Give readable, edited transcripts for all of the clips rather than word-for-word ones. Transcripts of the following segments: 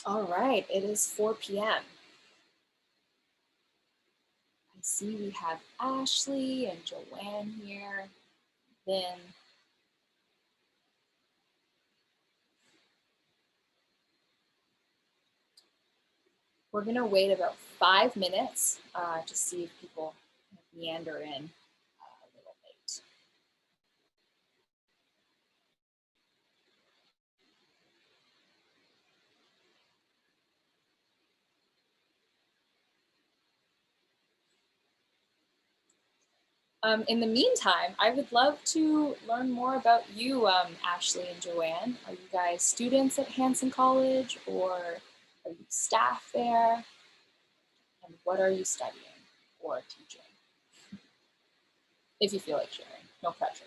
All right, it is 4 p.m. I see we have Ashley and Joanne here. Then we're gonna wait about 5 minutes to see if people meander in a little late. In the meantime, I would love to learn more about you, Ashley and Joanne. Are you guys students at Hanson College, or are you staff there? And what are you studying or teaching? If you feel like sharing, no pressure.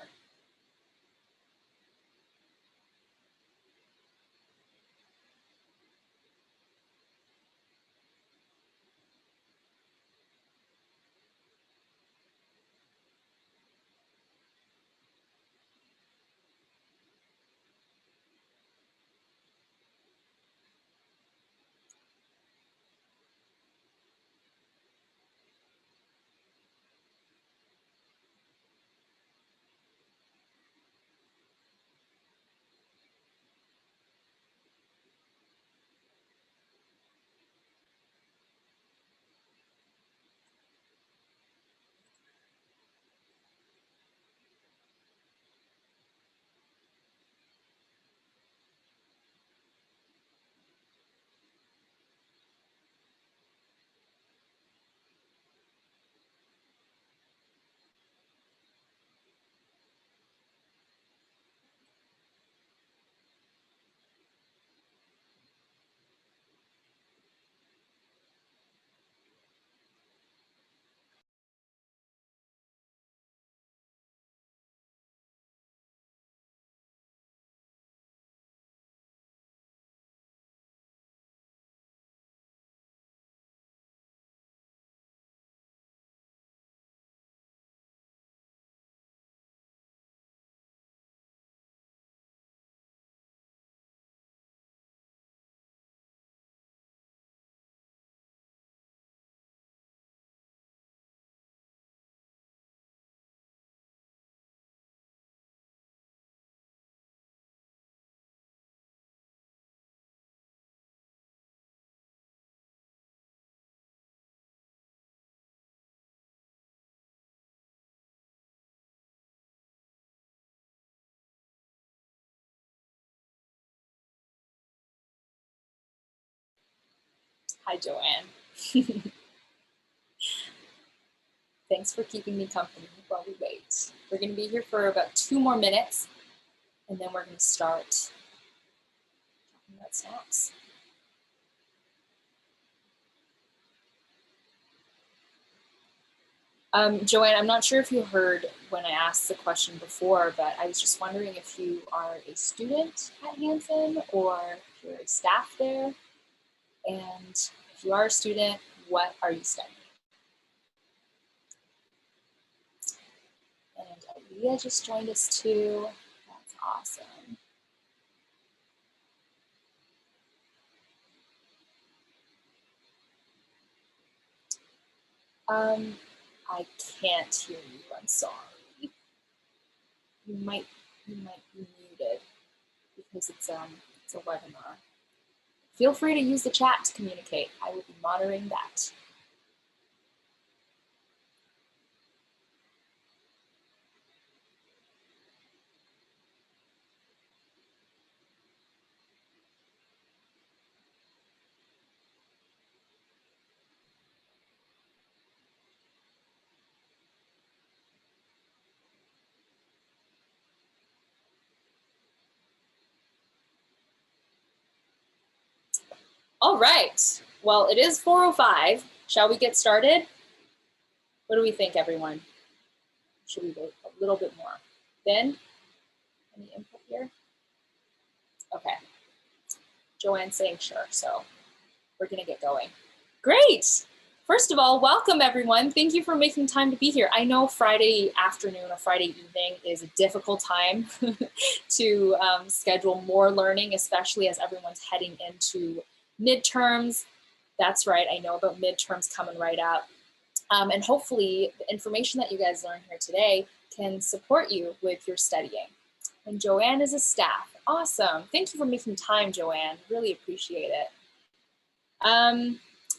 Hi, Joanne. Thanks for keeping me company while we wait. We're going to be here for about 2 more minutes, and then we're going to start talking about snacks. Joanne, I'm not sure if you heard when I asked the question before, but I was just wondering if you are a student at Hanson or if you're a staff there. And if you are a student, what are you studying? And Aaliyah just joined us too. That's awesome. I can't hear you. I'm sorry. You might be muted because it's a webinar. Feel free to use the chat to communicate. I will be monitoring that. All right. Well, it is 4:05. Shall we get started? What do we think, everyone? Should we wait a little bit more? Ben, any input here? Okay. Joanne's saying sure, so we're going to get going. Great. First of all, welcome, everyone. Thank you for making time to be here. I know Friday afternoon or Friday evening is a difficult time to schedule more learning, especially as everyone's heading into Midterms, that's right, I know about midterms coming right up. And hopefully the information that you guys learn here today can support you with your studying. And Joanne is a staff. Awesome. Thank you for making time, Joanne. Really appreciate it.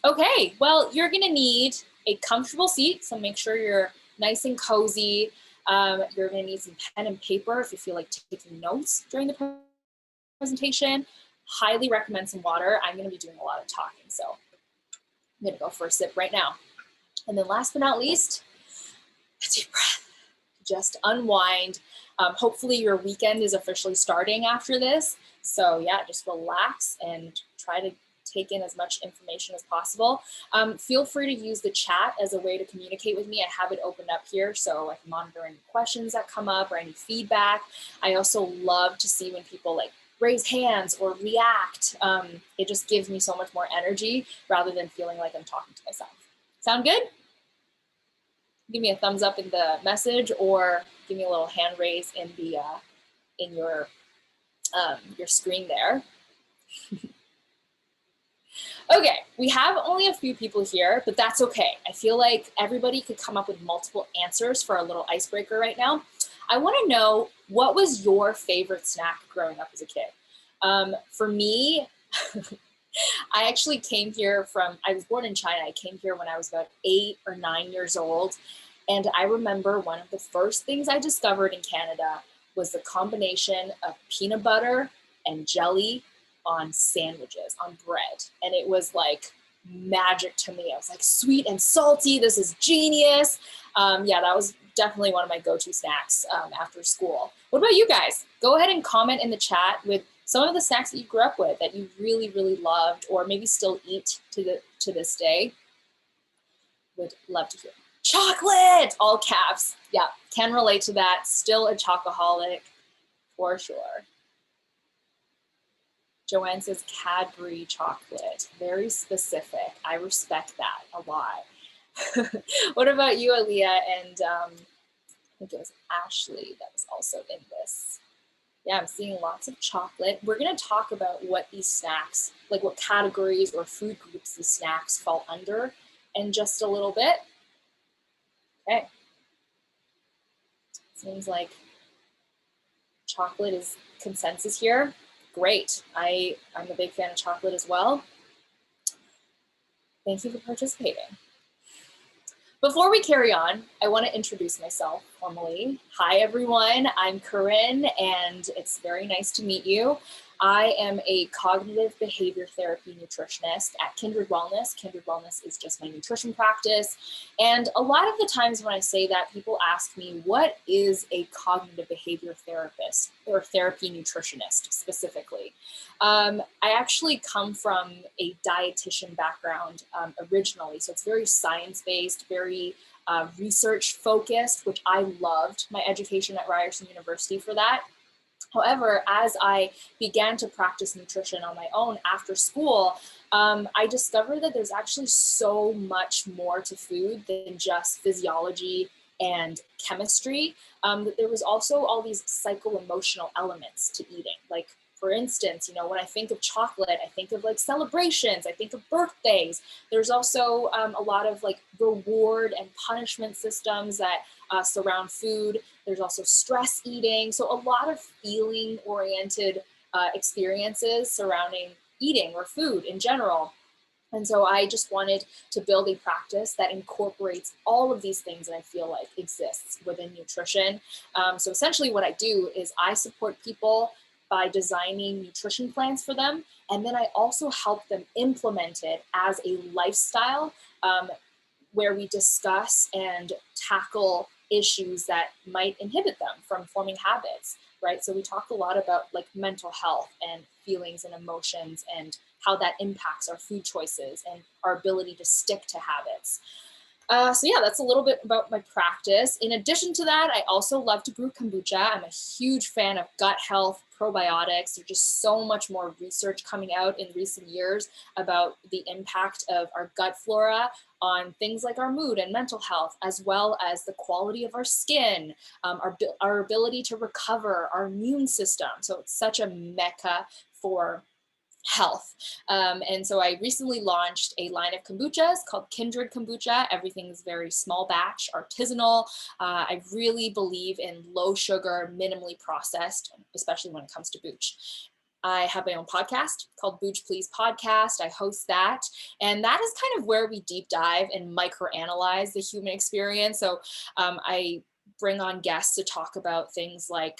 Okay, well, you're gonna need a comfortable seat, so make sure you're nice and cozy. You're gonna need some pen and paper if you feel like taking notes during the presentation. Highly recommend some water. I'm gonna be doing a lot of talking, so I'm gonna go for a sip right now. And then last but not least, a deep breath. Just unwind. Hopefully your weekend is officially starting after this. So yeah, just relax and try to take in as much information as possible. Feel free to use the chat as a way to communicate with me. I have it opened up here so I can monitor any questions that come up or any feedback. I also love to see when people like raise hands or react. It just gives me so much more energy rather than feeling like I'm talking to myself. Sound good? Give me a thumbs up in the message or give me a little hand raise in the in your screen there. Okay, we have only a few people here, but that's okay. I feel like everybody could come up with multiple answers for a little icebreaker right now. I want to know, what was your favorite snack growing up as a kid? For me, I actually came here from, I was born in China. I came here when I was about 8 or 9 years old. And I remember one of the first things I discovered in Canada was the combination of peanut butter and jelly on sandwiches, on bread. And it was like magic to me. I was like, sweet and salty, this is genius. Yeah, that was definitely one of my go-to snacks after school. What about you guys? Go ahead and comment in the chat with some of the snacks that you grew up with that you really, really loved, or maybe still eat to this day. Would love to hear. Chocolate, all caps. Yeah, can relate to that. Still a chocoholic for sure. Joanne says Cadbury chocolate, very specific. I respect that a lot. What about you, Aaliyah? And I think it was Ashley that was also in this. Yeah, I'm seeing lots of chocolate. We're gonna talk about what these snacks, like what categories or food groups these snacks fall under in just a little bit. Okay. Seems like chocolate is consensus here. Great, I'm a big fan of chocolate as well. Thank you for participating. Before we carry on, I want to introduce myself formally. Hi, everyone. I'm Keren, and it's very nice to meet you. I am a cognitive behavior therapy nutritionist at Kindred Wellness. Kindred Wellness is just my nutrition practice. And a lot of the times when I say that, people ask me, what is a cognitive behavior therapist or therapy nutritionist specifically? I actually come from a dietitian background originally, so it's very science-based, very research focused, which I loved my education at Ryerson University for that. However, as I began to practice nutrition on my own after school, I discovered that there's actually so much more to food than just physiology and chemistry. That there was also all these psycho-emotional elements to eating. Like, for instance, you know, when I think of chocolate, I think of like celebrations, I think of birthdays. There's also a lot of like reward and punishment systems that surround food. There's also stress eating. So a lot of feeling oriented experiences surrounding eating or food in general. And so I just wanted to build a practice that incorporates all of these things that I feel like exists within nutrition. So essentially what I do is I support people by designing nutrition plans for them. And then I also help them implement it as a lifestyle where we discuss and tackle issues that might inhibit them from forming habits, right? So we talk a lot about like mental health and feelings and emotions and how that impacts our food choices and our ability to stick to habits. So yeah, that's a little bit about my practice. In addition to that, I also love to brew kombucha. I'm a huge fan of gut health, probiotics. There's just so much more research coming out in recent years about the impact of our gut flora on things like our mood and mental health, as well as the quality of our skin, our ability to recover, our immune system. So it's such a mecca for health. And so I recently launched a line of kombuchas called Kindred Kombucha. Everything's very small batch, artisanal. I really believe in low sugar, minimally processed, especially when it comes to booch. I have my own podcast called Booch Please Podcast. I host that. And that is kind of where we deep dive and microanalyze the human experience. So I bring on guests to talk about things like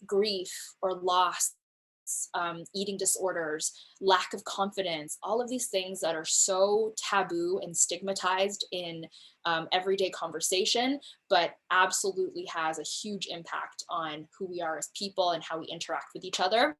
grief or loss, eating disorders, lack of confidence, all of these things that are so taboo and stigmatized in everyday conversation, but absolutely has a huge impact on who we are as people and how we interact with each other.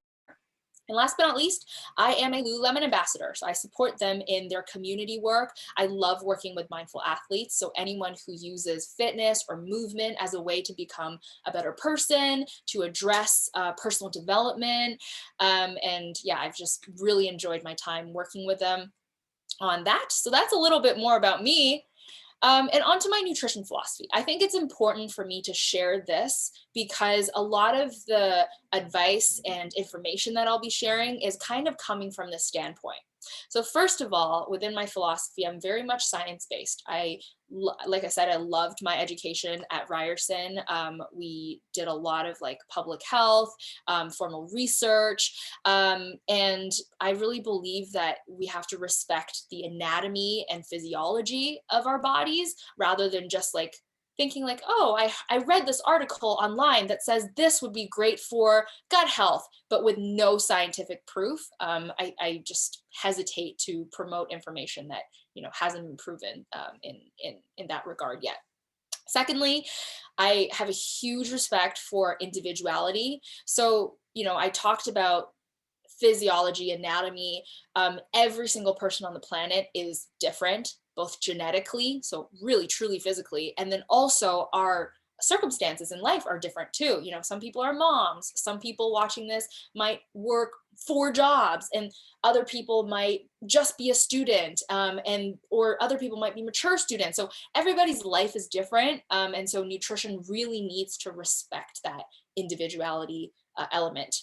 And last but not least, I am a Lululemon ambassador. So I support them in their community work. I love working with mindful athletes. So anyone who uses fitness or movement as a way to become a better person, to address personal development. And yeah, I've just really enjoyed my time working with them on that. So that's a little bit more about me. And onto my nutrition philosophy. I think it's important for me to share this because a lot of the advice and information that I'll be sharing is kind of coming from this standpoint. So first of all, within my philosophy, I'm very much science-based. Like I said, I loved my education at Ryerson. We did a lot of like public health, formal research, and I really believe that we have to respect the anatomy and physiology of our bodies rather than just like thinking like, oh, I read this article online that says this would be great for gut health, but with no scientific proof. I just hesitate to promote information that hasn't been proven in that regard yet. Secondly, I have a huge respect for individuality. So, I talked about physiology, anatomy. Every single person on the planet is different, both genetically, so really truly physically, and then also our circumstances in life are different too. Some people are moms, some people watching this might work 4 jobs, and other people might just be a student, or other people might be mature students. So everybody's life is different, and so nutrition really needs to respect that individuality element.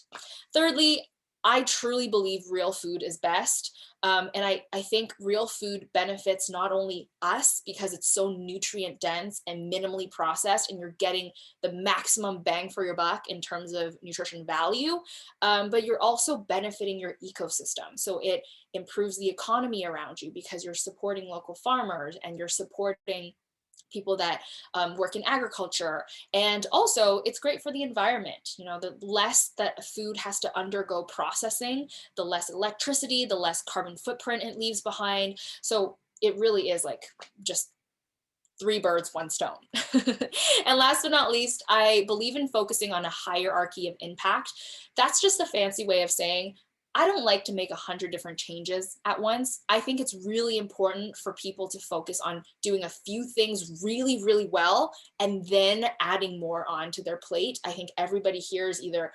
Thirdly, I truly believe real food is best. And I think real food benefits not only us because it's so nutrient dense and minimally processed, and you're getting the maximum bang for your buck in terms of nutrition value, but you're also benefiting your ecosystem. So it improves the economy around you because you're supporting local farmers and you're supporting people that work in agriculture. And also it's great for the environment. The less that food has to undergo processing, the less electricity, the less carbon footprint it leaves behind. So it really is like just 3 birds, 1 stone. And last but not least, I believe in focusing on a hierarchy of impact. That's just a fancy way of saying I don't like to make 100 different changes at once. I think it's really important for people to focus on doing a few things really, really well, and then adding more on to their plate. I think everybody here is either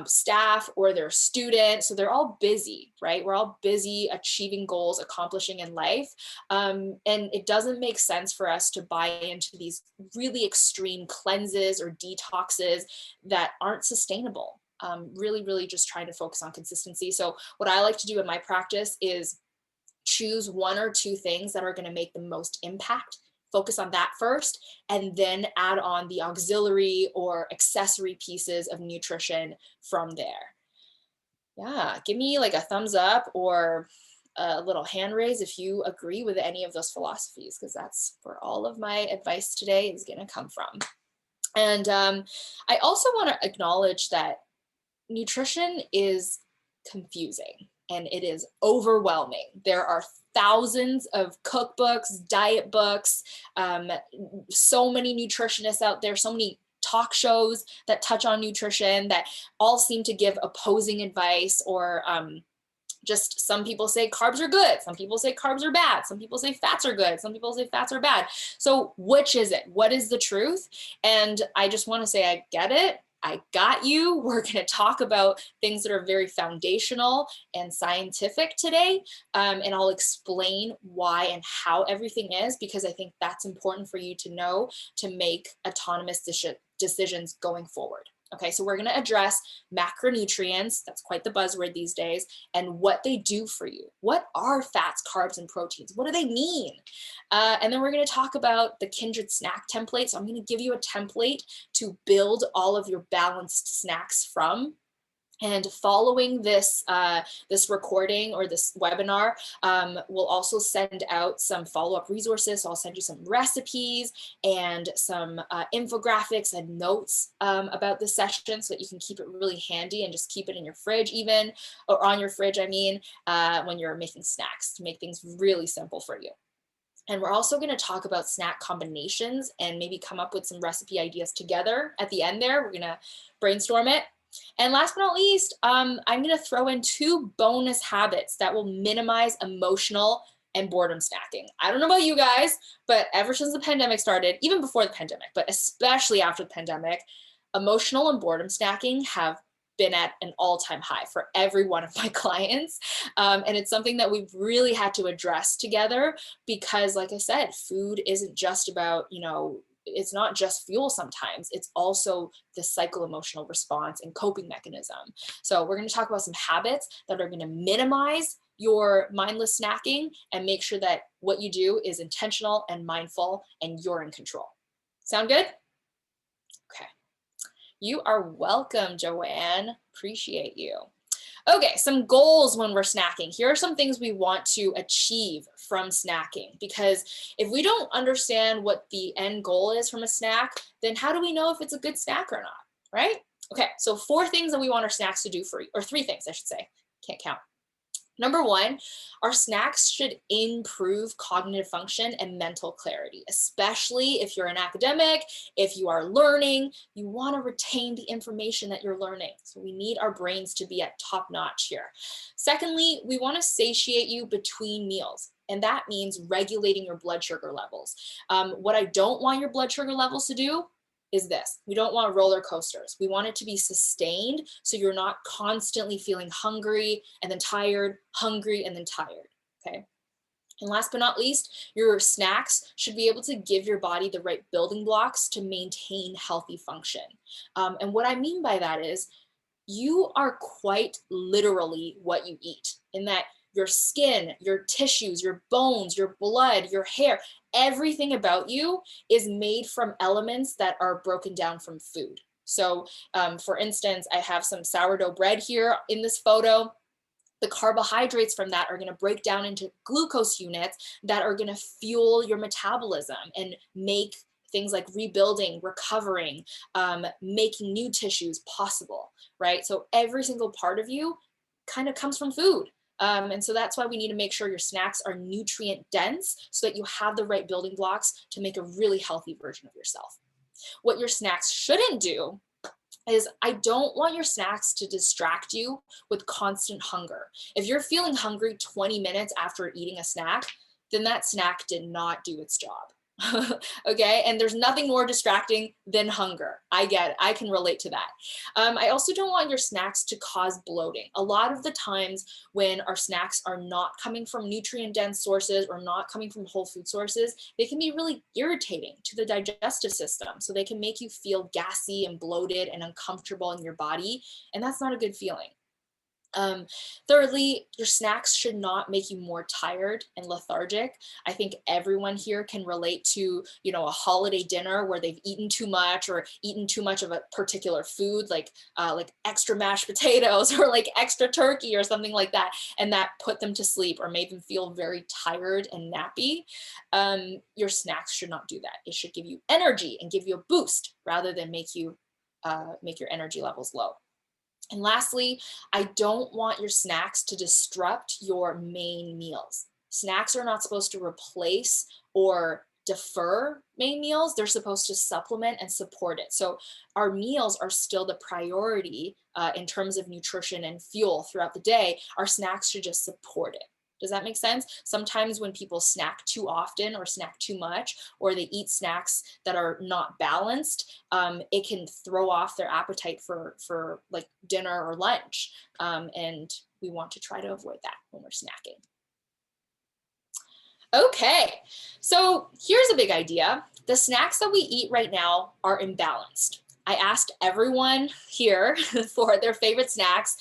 staff or they're students, so they're all busy, right? We're all busy achieving goals, accomplishing in life. And it doesn't make sense for us to buy into these really extreme cleanses or detoxes that aren't sustainable. Really just trying to focus on consistency. So what I like to do in my practice is choose 1 or 2 things that are going to make the most impact, focus on that first, and then add on the auxiliary or accessory pieces of nutrition from there. Yeah, give me like a thumbs up or a little hand raise if you agree with any of those philosophies, because that's where all of my advice today is going to come from. And I also want to acknowledge that nutrition is confusing and it is overwhelming. There are thousands of cookbooks, diet books, so many nutritionists out there, so many talk shows that touch on nutrition that all seem to give opposing advice, or just some people say carbs are good, some people say carbs are bad, some people say fats are good, some people say fats are bad. So which is it? What is the truth? And I just want to say I get it. I got you. We're going to talk about things that are very foundational and scientific today. And I'll explain why and how everything is, because I think that's important for you to know to make autonomous decisions going forward. Okay, so we're going to address macronutrients, that's quite the buzzword these days, and what they do for you. What are fats, carbs, and proteins? What do they mean? And then we're going to talk about the Kindred snack template. So I'm going to give you a template to build all of your balanced snacks from. And following this, this recording or this webinar, we'll also send out some follow-up resources. So I'll send you some recipes and some infographics and notes about the session so that you can keep it really handy and just keep it in your fridge even, or on your fridge, I mean, when you're making snacks to make things really simple for you. And we're also going to talk about snack combinations and maybe come up with some recipe ideas together at the end there. We're going to brainstorm it. And last but not least, I'm going to throw in 2 bonus habits that will minimize emotional and boredom snacking. I don't know about you guys, but ever since the pandemic started, even before the pandemic, but especially after the pandemic, emotional and boredom snacking have been at an all-time high for every one of my clients. And it's something that we've really had to address together because, like I said, food isn't just about, you know, it's not just fuel sometimes, it's also the cycle emotional response and coping mechanism. So we're going to talk about some habits that are going to minimize your mindless snacking and make sure that what you do is intentional and mindful and you're in control. Sound good? Okay. You are welcome, Joanne. Appreciate you. Okay, some goals when we're snacking. Here are some things we want to achieve from snacking, because if we don't understand what the end goal is from a snack, then how do we know if it's a good snack or not, right? Okay, so 4 things that we want our snacks to do for you, or 3 things, I should say. Can't count. Number 1, our snacks should improve cognitive function and mental clarity, especially if you're an academic, if you are learning, you want to retain the information that you're learning. So we need our brains to be at top notch here. Secondly, we want to satiate you between meals. And that means regulating your blood sugar levels. What I don't want your blood sugar levels to do is this. We don't want roller coasters. We want it to be sustained so you're not constantly feeling hungry and then tired, hungry and then tired, okay? And last but not least, your snacks should be able to give your body the right building blocks to maintain healthy function. And what I mean by that is you are quite literally what you eat, in that your skin, your tissues, your bones, your blood, your hair, everything about you is made from elements that are broken down from food. So for instance, I have some sourdough bread here in this photo. The carbohydrates from that are going to break down into glucose units that are going to fuel your metabolism and make things like rebuilding, recovering, making new tissues possible, right? So every single part of you kind of comes from food. And so that's why we need to make sure your snacks are nutrient dense so that you have the right building blocks to make a really healthy version of yourself. What your snacks shouldn't do is I don't want your snacks to distract you with constant hunger. If you're feeling hungry 20 minutes after eating a snack, then that snack did not do its job. Okay, and there's nothing more distracting than hunger. I get it. I can relate to that. I also don't want your snacks to cause bloating. A lot of the times when our snacks are not coming from nutrient dense sources or not coming from whole food sources, they can be really irritating to the digestive system. So they can make you feel gassy and bloated and uncomfortable in your body, and that's not a good feeling. Thirdly, your snacks should not make you more tired and lethargic. I think everyone here can relate to, you know, a holiday dinner where they've eaten too much or eaten too much of a particular food, like extra mashed potatoes or like extra turkey or something like that, and that put them to sleep or made them feel very tired and nappy. Your snacks should not do that. It should give you energy and give you a boost rather than make you make your energy levels low. And lastly, I don't want your snacks to disrupt your main meals. Snacks are not supposed to replace or defer main meals. They're supposed to supplement and support it. So our meals are still the priority in terms of nutrition and fuel throughout the day. Our snacks should just support it. Does that make sense? Sometimes when people snack too often or snack too much, or they eat snacks that are not balanced, it can throw off their appetite for like dinner or lunch. And we want to try to avoid that when we're snacking. Okay, so here's a big idea. The snacks that we eat right now are imbalanced. I asked everyone here for their favorite snacks.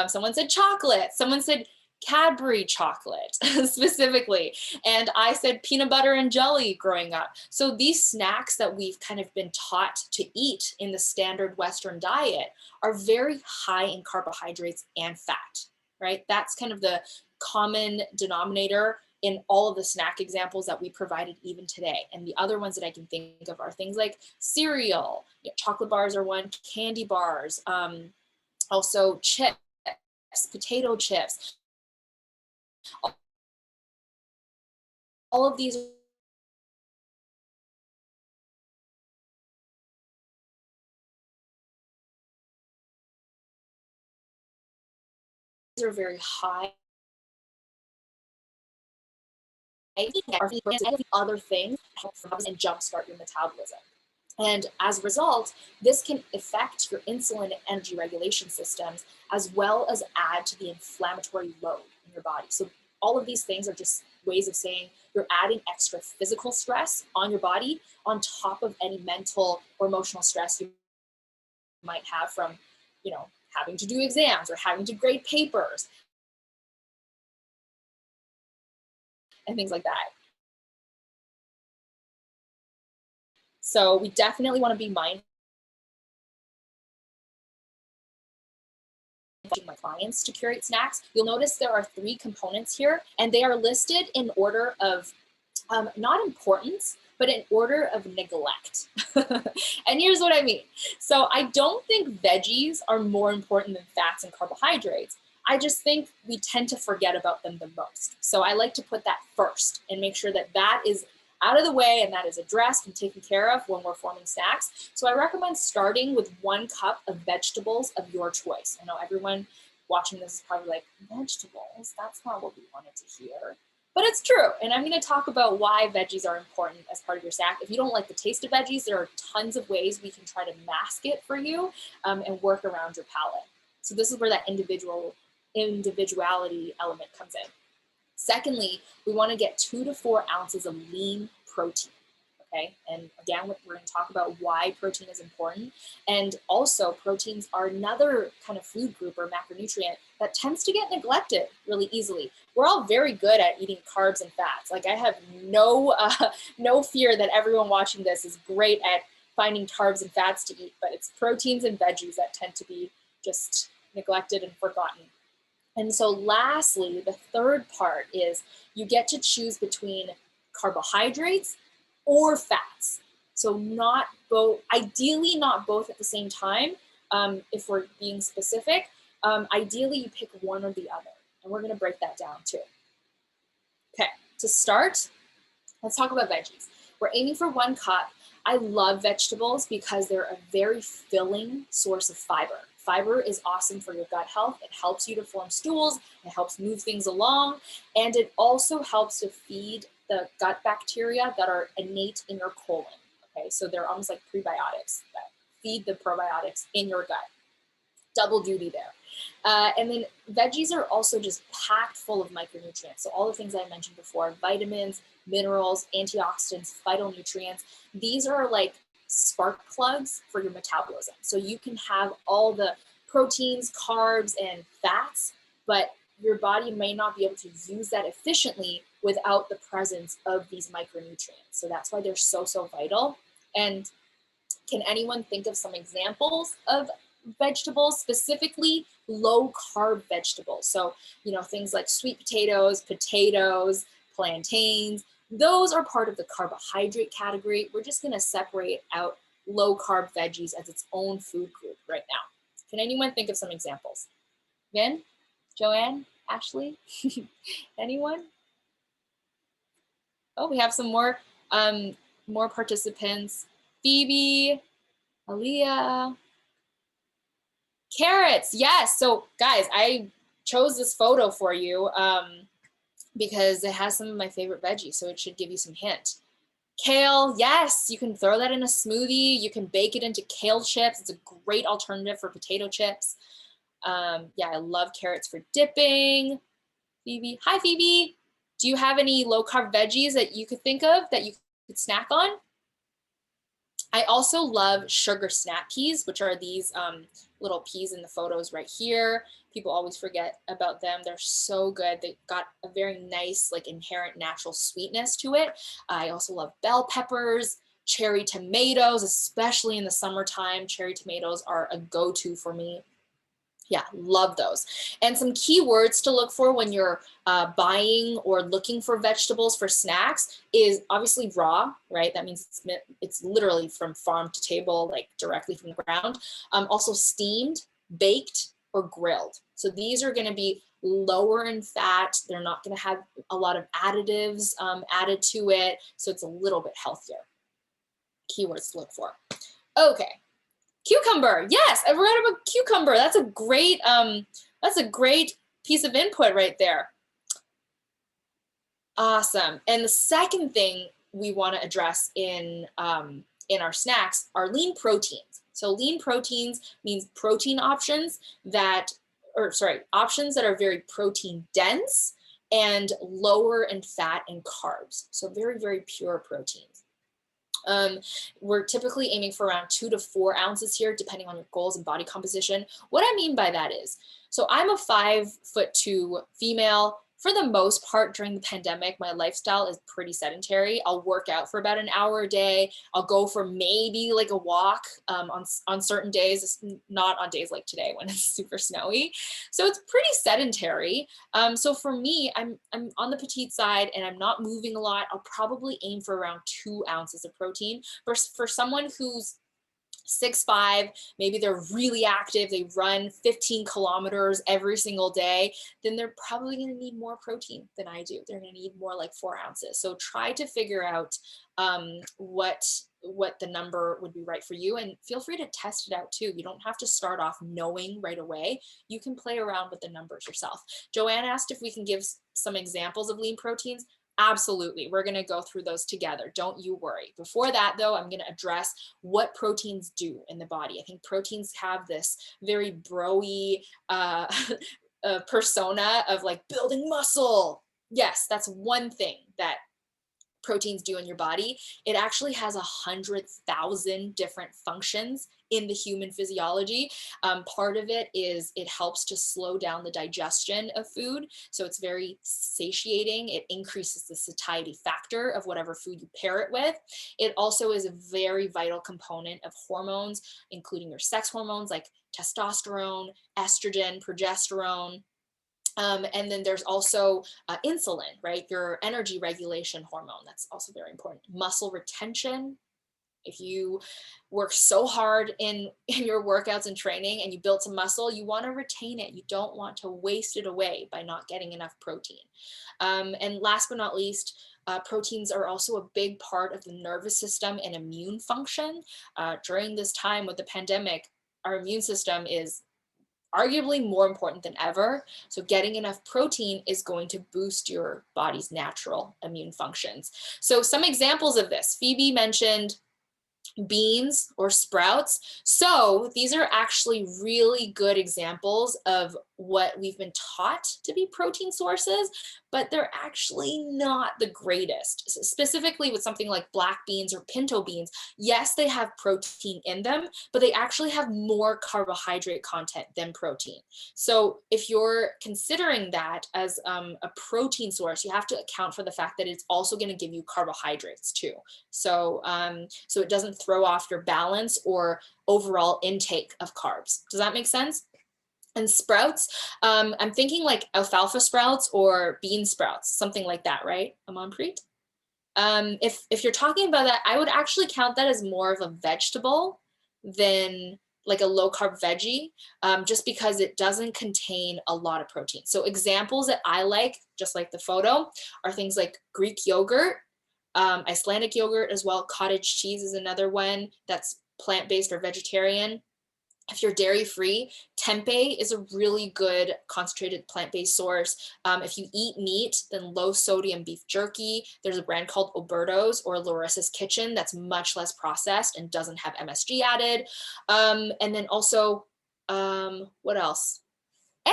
Someone said chocolate, someone said Cadbury chocolate specifically. And I said peanut butter and jelly growing up. So these snacks that we've kind of been taught to eat in the standard Western diet are very high in carbohydrates and fat, right? That's kind of the common denominator in all of the snack examples that we provided even today. And the other ones that I can think of are things like cereal, chocolate bars are one, candy bars, also chips, potato chips. All of these are very high. And other things help and jumpstart your metabolism. And as a result, this can affect your insulin and energy regulation systems, as well as add to the inflammatory load in your body. So all of these things are just ways of saying you're adding extra physical stress on your body on top of any mental or emotional stress you might have from, having to do exams or having to grade papers and things like that. So we definitely want to be mindful my clients to curate snacks. You'll notice there are 3 components here, and they are listed in order of not importance, but in order of neglect. And here's what I mean. So I don't think veggies are more important than fats and carbohydrates. I just think we tend to forget about them the most. So I like to put that first and make sure that that is out of the way and that is addressed and taken care of when we're forming snacks. So I recommend starting with 1 cup of vegetables of your choice. I know everyone watching this is probably like, vegetables? That's not what we wanted to hear. But it's true, and I'm going to talk about why veggies are important as part of your snack. If you don't like the taste of veggies, there are tons of ways we can try to mask it for you and work around your palate. So this is where that individuality element comes in. Secondly, we want to get 2 to 4 ounces of lean protein. Okay, and again, we're going to talk about why protein is important. And also, proteins are another kind of food group or macronutrient that tends to get neglected really easily. We're all very good at eating carbs and fats. Like I have no fear that everyone watching this is great at finding carbs and fats to eat, but it's proteins and veggies that tend to be just neglected and forgotten. And so lastly, the third part is you get to choose between carbohydrates or fats. So not both, ideally not both at the same time. If we're being specific, ideally you pick one or the other. And we're gonna break that down too. Okay, to start, let's talk about veggies. We're aiming for 1 cup. I love vegetables because they're a very filling source of fiber. Fiber is awesome for your gut health. It helps you to form stools, it helps move things along, and it also helps to feed the gut bacteria that are innate in your colon. Okay, so they're almost like prebiotics that feed the probiotics in your gut. Double duty there. And then veggies are also just packed full of micronutrients. So all the things I mentioned before, vitamins, minerals, antioxidants, phytonutrients, these are like spark plugs for your metabolism. So you can have all the proteins, carbs, and fats, but your body may not be able to use that efficiently without the presence of these micronutrients. So that's why they're so vital. And can anyone think of some examples of vegetables, specifically low carb vegetables? So, things like sweet potatoes, plantains, those are part of the carbohydrate category. We're just gonna separate out low carb veggies as its own food group right now. Can anyone think of some examples? Vin, Joanne, Ashley, anyone? Oh, we have some more participants. Phoebe, Aaliyah, carrots, yes. So guys, I chose this photo for you because it has some of my favorite veggies, so it should give you some hint. Kale, yes, you can throw that in a smoothie. You can bake it into kale chips. It's a great alternative for potato chips. Yeah, I love carrots for dipping. Phoebe, hi Phoebe. Do you have any low carb veggies that you could think of that you could snack on? I also love sugar snap peas, which are these little peas in the photos right here. People always forget about them. They're so good. They got a very nice, like inherent natural sweetness to it. I also love bell peppers, cherry tomatoes, especially in the summertime. Cherry tomatoes are a go-to for me. Yeah, love those. And some keywords to look for when you're buying or looking for vegetables for snacks is obviously raw, right? That means it's literally from farm to table, like directly from the ground. Also steamed, baked, or grilled. So these are going to be lower in fat. They're not going to have a lot of additives added to it. So it's a little bit healthier. Keywords to look for. Okay. Cucumber. Yes, I forgot about cucumber. That's a great piece of input right there. Awesome. And the second thing we want to address in our snacks are lean proteins. So lean proteins means protein options options that are very protein dense and lower in fat and carbs. So very, very pure proteins. We're typically aiming for around 2 to 4 ounces here, depending on your goals and body composition. What I mean by that is, so I'm a 5'2" female. For the most part, during the pandemic, my lifestyle is pretty sedentary. I'll work out for about an hour a day. I'll go for maybe like a walk on certain days, not on days like today when it's super snowy. So it's pretty sedentary. So for me, I'm on the petite side and I'm not moving a lot. I'll probably aim for around 2 ounces of protein. For someone who's 6'5", maybe they're really active, they run 15 kilometers every single day, then they're probably going to need more protein than I do. They're going to need more like 4 ounces. So try to figure out what the number would be right for you, and feel free to test it out too. You don't have to start off knowing right away. You can play around with the numbers yourself. Joanne asked if we can give some examples of lean proteins. Absolutely. We're going to go through those together. Don't you worry. Before that, though, I'm going to address what proteins do in the body. I think proteins have this very bro-y persona of like building muscle. Yes, that's one thing that proteins do in your body. It actually has 100,000 different functions in the human physiology. Part of it is it helps to slow down the digestion of food. So it's very satiating. It increases the satiety factor of whatever food you pair it with. It also is a very vital component of hormones, including your sex hormones like testosterone, estrogen, progesterone. And then there's also insulin, right? Your energy regulation hormone. That's also very important. Muscle retention. If you work so hard in your workouts and training and you build some muscle, you want to retain it. You don't want to waste it away by not getting enough protein. And last but not least, proteins are also a big part of the nervous system and immune function. During this time with the pandemic, our immune system is arguably more important than ever. So getting enough protein is going to boost your body's natural immune functions. So some examples of this, Phoebe mentioned beans or sprouts. So these are actually really good examples of what we've been taught to be protein sources, but they're actually not the greatest. So specifically with something like black beans or pinto beans, yes, they have protein in them, but they actually have more carbohydrate content than protein. So if you're considering that as a protein source, you have to account for the fact that it's also going to give you carbohydrates too. So it doesn't throw off your balance or overall intake of carbs. Does that make sense? And sprouts, I'm thinking like alfalfa sprouts or bean sprouts, something like that, right, Amanpreet? If you're talking about that, I would actually count that as more of a vegetable than like a low carb veggie, just because it doesn't contain a lot of protein. So examples that I like, just like the photo, are things like Greek yogurt, Icelandic yogurt as well. Cottage cheese is another one that's plant-based or vegetarian. If you're dairy-free, tempeh is a really good concentrated plant-based source. If you eat meat, then low-sodium beef jerky. There's a brand called Oberto's or Larissa's Kitchen that's much less processed and doesn't have MSG added. And then also, what else?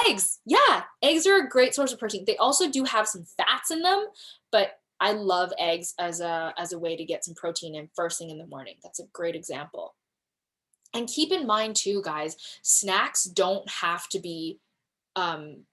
Eggs. Yeah, eggs are a great source of protein. They also do have some fats in them, but I love eggs as a way to get some protein in first thing in the morning. That's a great example. And keep in mind too, guys, snacks don't have to be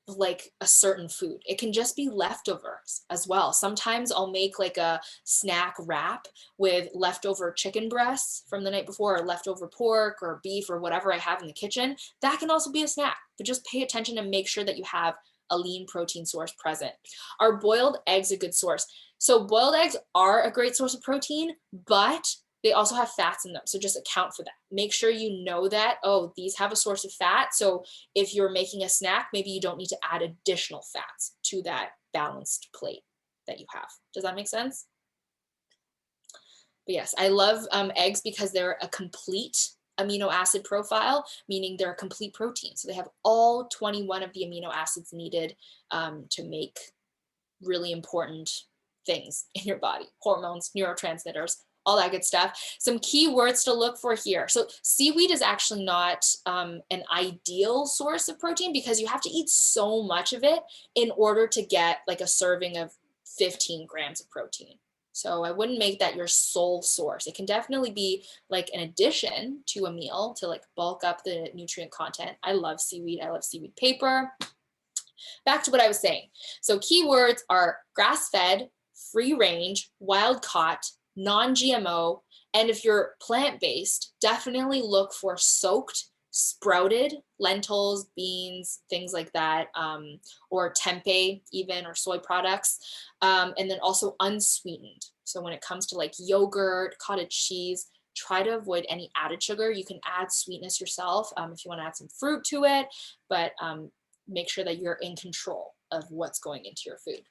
like a certain food. It can just be leftovers as well. Sometimes I'll make like a snack wrap with leftover chicken breasts from the night before, or leftover pork or beef or whatever I have in the kitchen. That can also be a snack, but just pay attention and make sure that you have a lean protein source present. Are boiled eggs a good source? So boiled eggs are a great source of protein, but they also have fats in them. So just account for that. Make sure you know that, oh, these have a source of fat. So if you're making a snack, maybe you don't need to add additional fats to that balanced plate that you have. Does that make sense? But yes, I love eggs because they're a complete amino acid profile, meaning they're a complete protein. So they have all 21 of the amino acids needed to make really important things in your body: hormones, neurotransmitters, all that good stuff. Some key words to look for here. So seaweed is actually not an ideal source of protein because you have to eat so much of it in order to get like a serving of 15 grams of protein. So I wouldn't make that your sole source. It can definitely be like an addition to a meal to like bulk up the nutrient content. I love seaweed. I love seaweed paper. Back to what I was saying. So keywords are grass-fed, free range, wild caught, non-GMO, and if you're plant-based, definitely look for soaked, sprouted lentils, beans, things like that, or tempeh even, or soy products, and then also unsweetened. So when it comes to like yogurt, cottage cheese, try to avoid any added sugar. You can add sweetness yourself if you want to add some fruit to it, but make sure that you're in control of what's going into your food.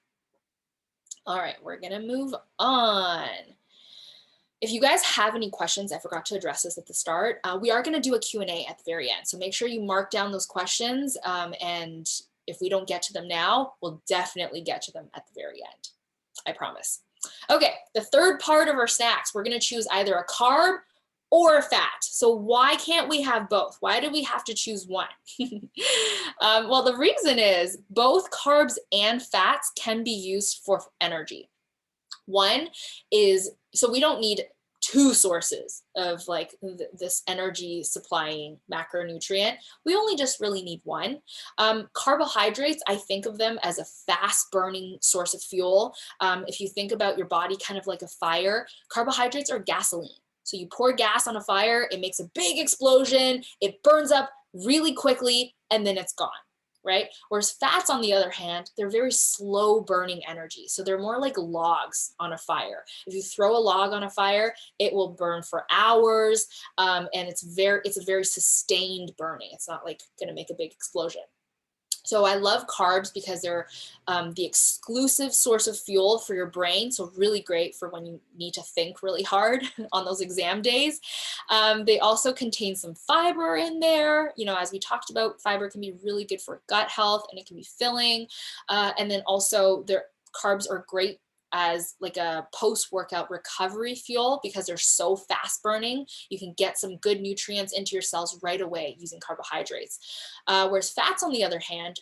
All right, we're gonna move on. If you guys have any questions, I forgot to address this at the start, we are gonna do a Q&A at the very end. So make sure you mark down those questions, and if we don't get to them now, we'll definitely get to them at the very end. I promise. Okay, the third part of our snacks, we're gonna choose either a carb or a fat. So why can't we have both? Why do we have to choose one? Well, the reason is both carbs and fats can be used for energy. One is, so we don't need two sources of like this energy supplying macronutrient. We only just really need one. Carbohydrates, I think of them as a fast burning source of fuel. If you think about your body kind of like a fire, carbohydrates are gasoline. So you pour gas on a fire, it makes a big explosion, it burns up really quickly, and then it's gone, right? Whereas fats, on the other hand, they're very slow burning energy. So they're more like logs on a fire. If you throw a log on a fire, it will burn for hours, and it's a very sustained burning. It's not like gonna make a big explosion. So I love carbs because they're the exclusive source of fuel for your brain. So really great for when you need to think really hard on those exam days. They also contain some fiber in there. You know, as we talked about, fiber can be really good for gut health and it can be filling. And then also their carbs are great as like a post-workout recovery fuel because they're so fast burning. You can get some good nutrients into your cells right away using carbohydrates. Whereas fats, on the other hand,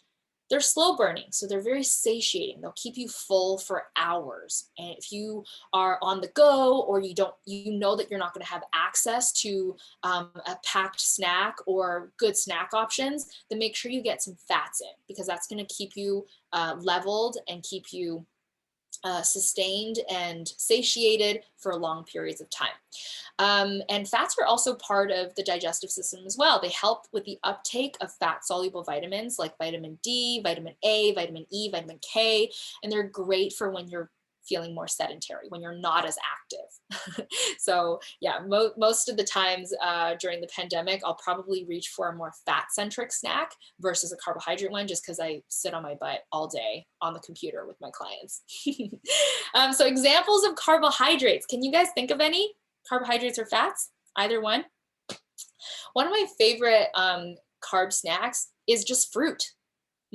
they're slow burning, so they're very satiating. They'll keep you full for hours. And if you are on the go, or you know that you're not going to have access to a packed snack or good snack options, then make sure you get some fats in because that's going to keep you leveled and keep you sustained and satiated for long periods of time. And fats are also part of the digestive system as well. They help with the uptake of fat-soluble vitamins like vitamin D, vitamin A, vitamin E, vitamin K, and they're great for when you're feeling more sedentary, when you're not as active. So yeah, most of the times during the pandemic, I'll probably reach for a more fat-centric snack versus a carbohydrate one, just because I sit on my butt all day on the computer with my clients. So examples of carbohydrates. Can you guys think of any? Carbohydrates or fats? Either one? One of my favorite carb snacks is just fruit.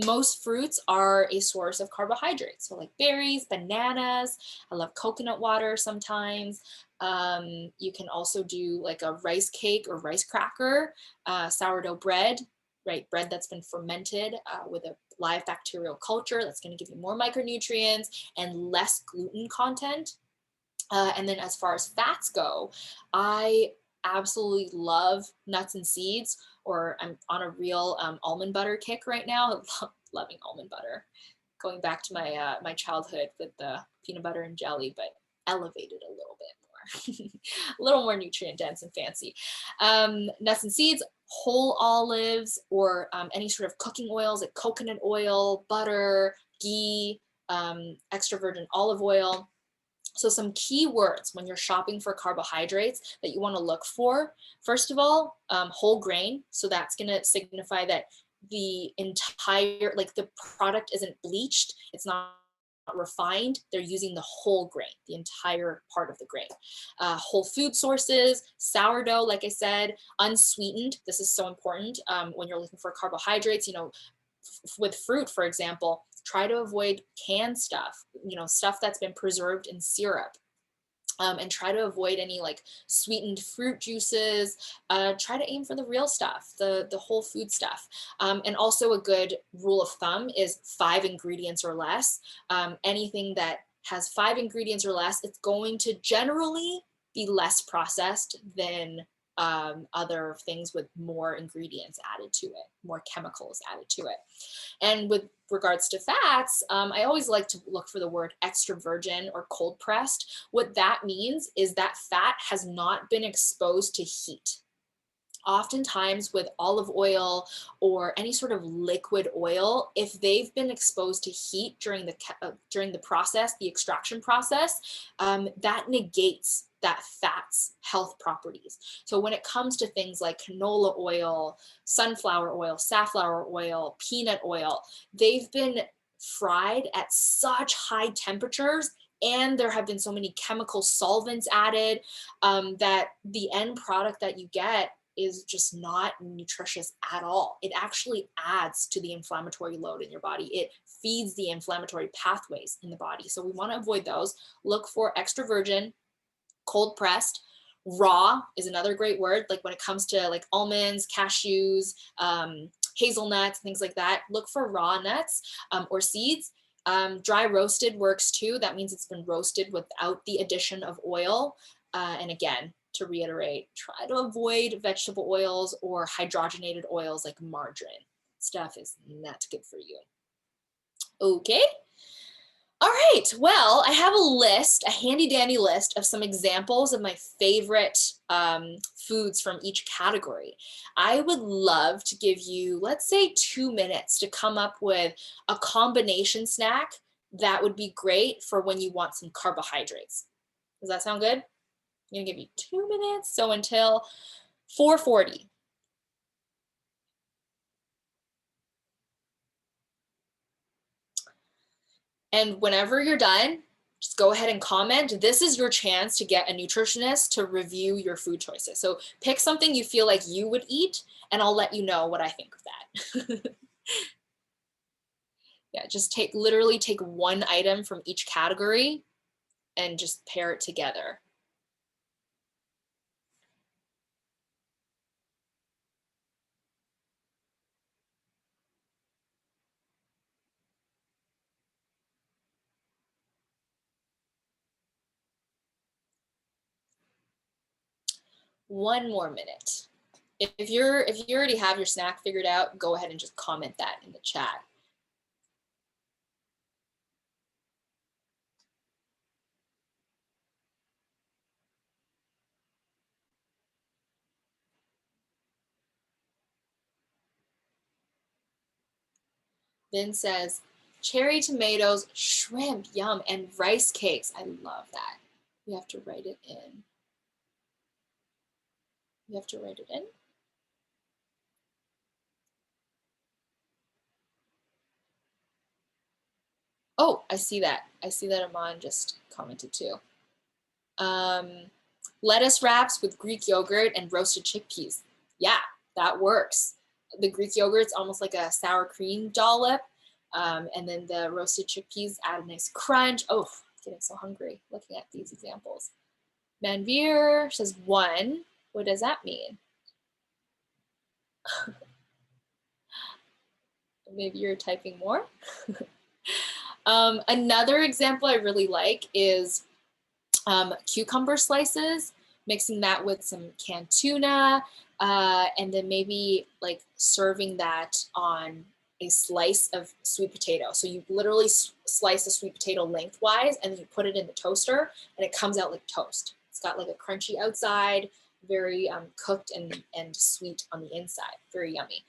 Most fruits are a source of carbohydrates. So like berries, bananas, I love coconut water sometimes. You can also do like a rice cake or rice cracker, sourdough bread. right? Bread that's been fermented with a live bacterial culture, that's going to give you more micronutrients and less gluten content. And then as far as fats go, I absolutely love nuts and seeds, or I'm on a real almond butter kick right now. Loving almond butter. Going back to my my childhood with the peanut butter and jelly, but elevated a little bit more, a little more nutrient dense and fancy. Nuts and seeds, whole olives, or any sort of cooking oils like coconut oil, butter, ghee, extra virgin olive oil. So some key words when you're shopping for carbohydrates that you want to look for. First of all, whole grain. So that's going to signify that the entire, like the product isn't bleached. It's not refined. They're using the whole grain, the entire part of the grain. Whole food sources, sourdough, like I said, unsweetened. This is so important when you're looking for carbohydrates. You know, with fruit, for example, try to avoid canned stuff, you know, stuff that's been preserved in syrup. And try to avoid any like sweetened fruit juices. Try to aim for the real stuff, the whole food stuff. And also a good rule of thumb is 5 ingredients or less. Anything that has 5 ingredients or less, it's going to generally be less processed than other things with more ingredients added to it, more chemicals added to it. And with regards to fats, I always like to look for the word extra virgin or cold pressed. What that means is that fat has not been exposed to heat. Oftentimes with olive oil or any sort of liquid oil, if they've been exposed to heat during the process, the extraction process, that negates that fat's health properties. So when it comes to things like canola oil, sunflower oil, safflower oil, peanut oil, they've been fried at such high temperatures, and there have been so many chemical solvents added that the end product that you get is just not nutritious at all. It actually adds to the inflammatory load in your body. It feeds the inflammatory pathways in the body. So we want to avoid those. Look for extra virgin, cold pressed. Raw is another great word. Like when it comes to like almonds, cashews, hazelnuts, things like that, look for raw nuts or seeds. Dry roasted works too. That means it's been roasted without the addition of oil. And again, to reiterate, try to avoid vegetable oils or hydrogenated oils like margarine. Stuff is not good for you. Okay. All right, well, I have a list, a handy dandy list of some examples of my favorite foods from each category. I would love to give you, let's say 2 minutes to come up with a combination snack that would be great for when you want some carbohydrates. Does that sound good? I'm gonna give you 2 minutes, so until 4:40. And whenever you're done, just go ahead and comment. This is your chance to get a nutritionist to review your food choices. So pick something you feel like you would eat, and I'll let you know what I think of that. Yeah, just literally take one item from each category and just pair it together. One more minute. If you already have your snack figured out, go ahead and just comment that in the chat. Vin says, cherry tomatoes, shrimp, yum, and rice cakes. I love that. We have to write it in. You have to write it in. Oh, I see that. I see that Aman just commented too. Lettuce wraps with Greek yogurt and roasted chickpeas. Yeah, that works. The Greek yogurt's almost like a sour cream dollop. And then the roasted chickpeas add a nice crunch. Oh, I'm getting so hungry looking at these examples. Manveer says 1. What does that mean? Maybe you're typing more. Another example I really like is cucumber slices, mixing that with some canned tuna, and then maybe like serving that on a slice of sweet potato. So you literally slice a sweet potato lengthwise and then you put it in the toaster and it comes out like toast. It's got like a crunchy outside, very cooked and sweet on the inside, very yummy.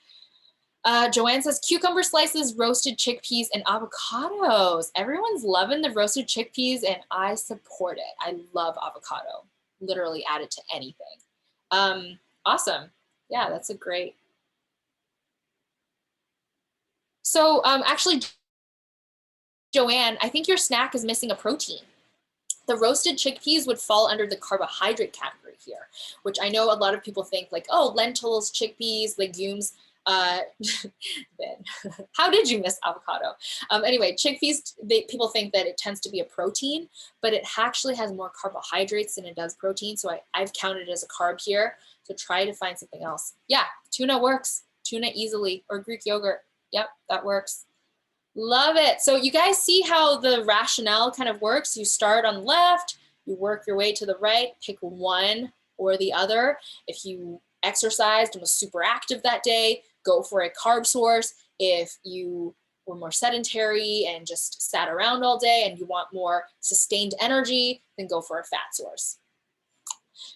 Joanne says cucumber slices, roasted chickpeas, and avocados. Everyone's loving the roasted chickpeas, and I support it. I love avocado. Literally add it to anything. Awesome. Yeah, that's a great. So actually, Joanne, I think your snack is missing a protein. The roasted chickpeas would fall under the carbohydrate category here, which I know a lot of people think like, oh, lentils, chickpeas, legumes. Ben, how did you miss avocado? Anyway, chickpeas, people think that it tends to be a protein, but it actually has more carbohydrates than it does protein. So I've counted it as a carb here. So try to find something else. Yeah, tuna works. Tuna easily, or Greek yogurt. Yep, that works. Love it. So you guys see how the rationale kind of works. You start on the left, you work your way to the right, pick one or the other. If you exercised and was super active that day, go for a carb source. If you were more sedentary and just sat around all day and you want more sustained energy, then go for a fat source.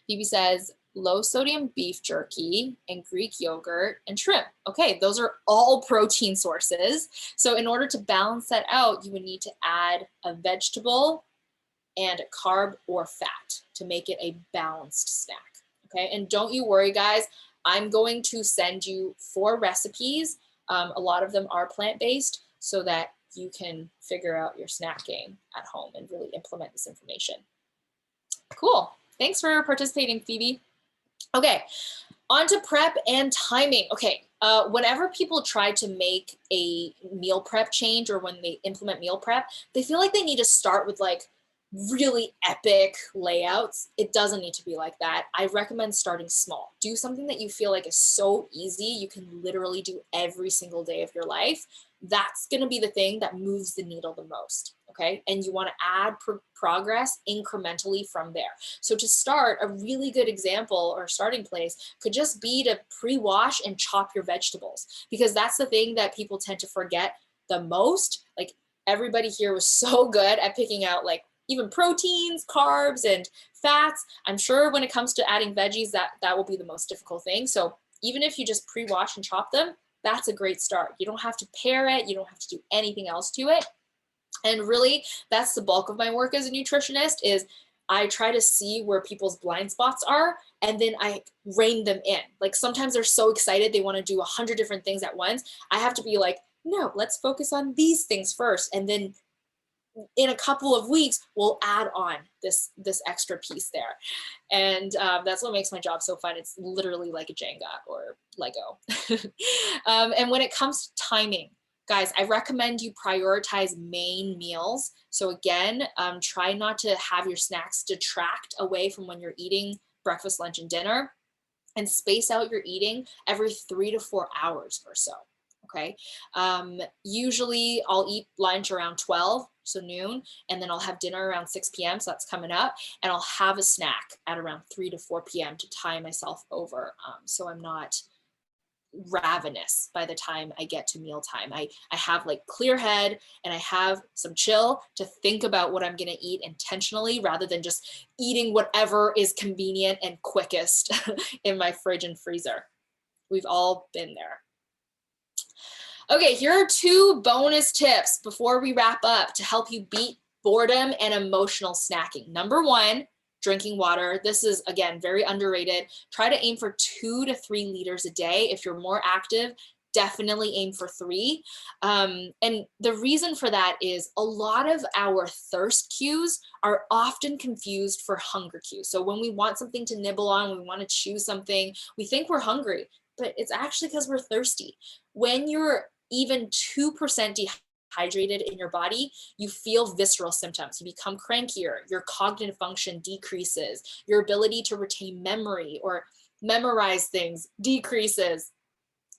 Phoebe says, low sodium beef jerky and Greek yogurt and shrimp. Okay, those are all protein sources. So in order to balance that out, you would need to add a vegetable and a carb or fat to make it a balanced snack. Okay, and don't you worry, guys. I'm going to send you 4 recipes. A lot of them are plant-based so that you can figure out your snacking at home and really implement this information. Cool. Thanks for participating, Phoebe. Okay, on to prep and timing. Okay, whenever people try to make a meal prep change or when they implement meal prep, they feel like they need to start with like really epic layouts. It doesn't need to be like that. I recommend starting small. Do something that you feel like is so easy, you can literally do every single day of your life. That's going to be the thing that moves the needle the most. Okay. And you want to add progress incrementally from there. So to start, a really good example or starting place could just be to pre-wash and chop your vegetables, because that's the thing that people tend to forget the most. Like everybody here was so good at picking out like even proteins, carbs, and fats. I'm sure when it comes to adding veggies, that will be the most difficult thing. So even if you just pre-wash and chop them, that's a great start. You don't have to pair it. You don't have to do anything else to it. And really, that's the bulk of my work as a nutritionist is I try to see where people's blind spots are, and then I rein them in. Like sometimes they're so excited, they want to do 100 different things at once. I have to be like, no, let's focus on these things first. And then in a couple of weeks, we'll add on this extra piece there. And that's what makes my job so fun. It's literally like a Jenga or Lego. And when it comes to timing, guys, I recommend you prioritize main meals. So again, try not to have your snacks detract away from when you're eating breakfast, lunch, and dinner, and space out your eating every 3 to 4 hours or so. Okay. Usually I'll eat lunch around 12, so noon, and then I'll have dinner around 6 p.m. So that's coming up, and I'll have a snack at around 3 to 4 p.m. to tie myself over. So I'm not ravenous by the time I get to mealtime. I have like clear head and I have some chill to think about what I'm going to eat intentionally rather than just eating whatever is convenient and quickest in my fridge and freezer. We've all been there. Okay, here are 2 bonus tips before we wrap up to help you beat boredom and emotional snacking. Number 1, drinking water. This is, again, very underrated. Try to aim for 2 to 3 liters a day. If you're more active, definitely aim for 3. And the reason for that is a lot of our thirst cues are often confused for hunger cues. So when we want something to nibble on, when we want to chew something, we think we're hungry, but it's actually because we're thirsty. When you're even 2% dehydrated in your body, you feel visceral symptoms. You become crankier, your cognitive function decreases, your ability to retain memory or memorize things decreases.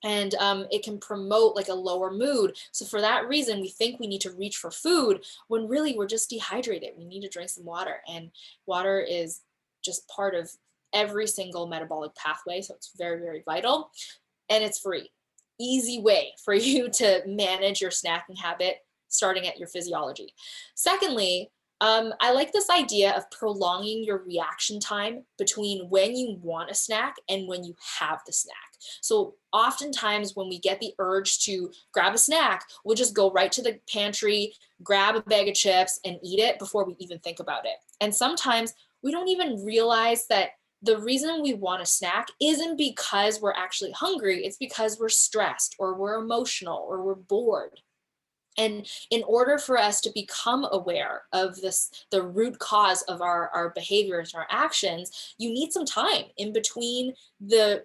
and it can promote like a lower mood. So for that reason, we think we need to reach for food when really we're just dehydrated. We need to drink some water, and water is just part of every single metabolic pathway. So it's very, very vital, and it's free. Easy way for you to manage your snacking habit starting at your physiology. Secondly, I like this idea of prolonging your reaction time between when you want a snack and when you have the snack. So oftentimes when we get the urge to grab a snack, we'll just go right to the pantry, grab a bag of chips and eat it before we even think about it. And sometimes we don't even realize that the reason we want a snack isn't because we're actually hungry. It's because we're stressed or we're emotional or we're bored. And in order for us to become aware of this, the root cause of our behaviors and our actions, you need some time in between the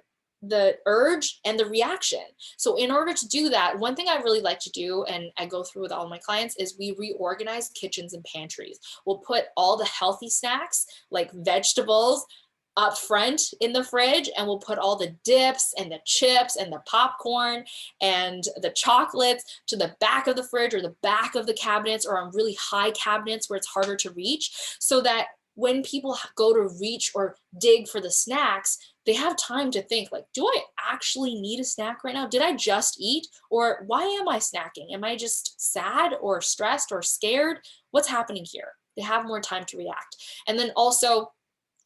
urge and the reaction. So in order to do that, one thing I really like to do, and I go through with all my clients, is we reorganize kitchens and pantries. We'll put all the healthy snacks like vegetables up front in the fridge, and we'll put all the dips and the chips and the popcorn and the chocolates to the back of the fridge or the back of the cabinets, or on really high cabinets where it's harder to reach, so that when people go to reach or dig for the snacks, they have time to think like, do I actually need a snack right now? Did I just eat? Or why am I snacking? Am I just sad or stressed or scared? What's happening here? They have more time to react. And then also,